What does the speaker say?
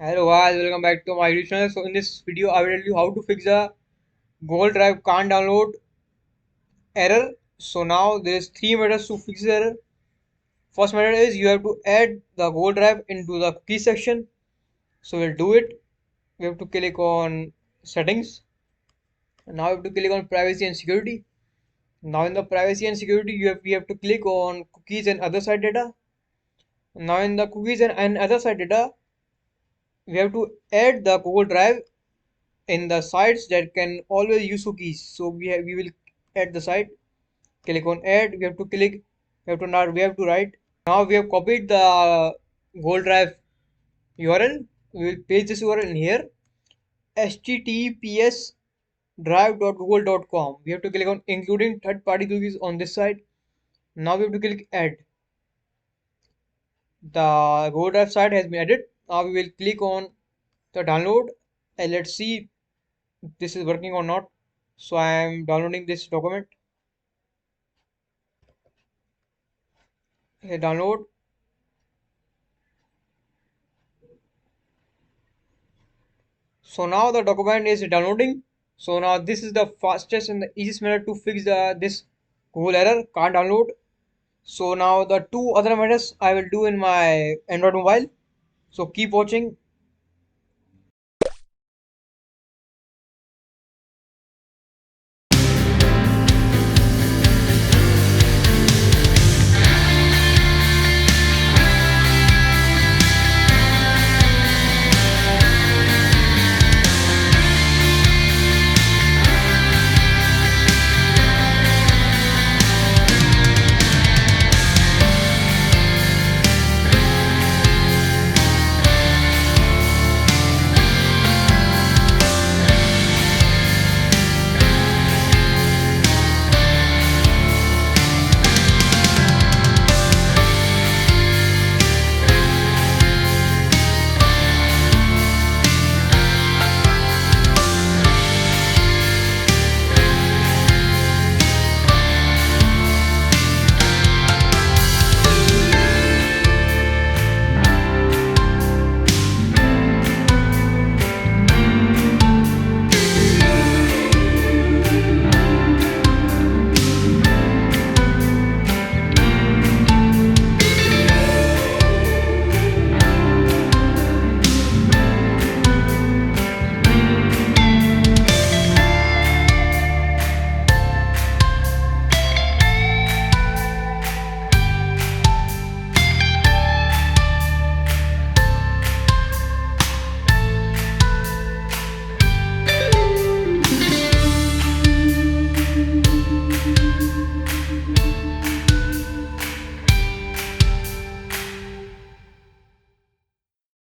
Hello guys, welcome back to my YouTube channel. So in this video, I will tell you how to fix the Google Drive can't download error. So now there is three methods to fix the error. First method is you have to add the Google Drive into the cookie section. So we'll do it. We have to click on settings. And now we have to click on privacy and security. Now in the privacy and security, we have to click on cookies and other site data. Now in the cookies and other site data, we have to add the Google Drive in the sites that can always use cookies. So we will add the site. Click on add. We have to click. We have to write. Now we have copied the Google Drive URL. We will paste this URL in here. https drive.google.com. We have to click on including third-party cookies on this side. Now we have to click add. The Google Drive site has been added. Now we will click on the download and let's see if this is working or not. So I am downloading this document. Here download. So now the document is downloading. So now this is the fastest and the easiest method to fix this Google error can't download. So now the two other methods I will do in my Android mobile. So keep watching.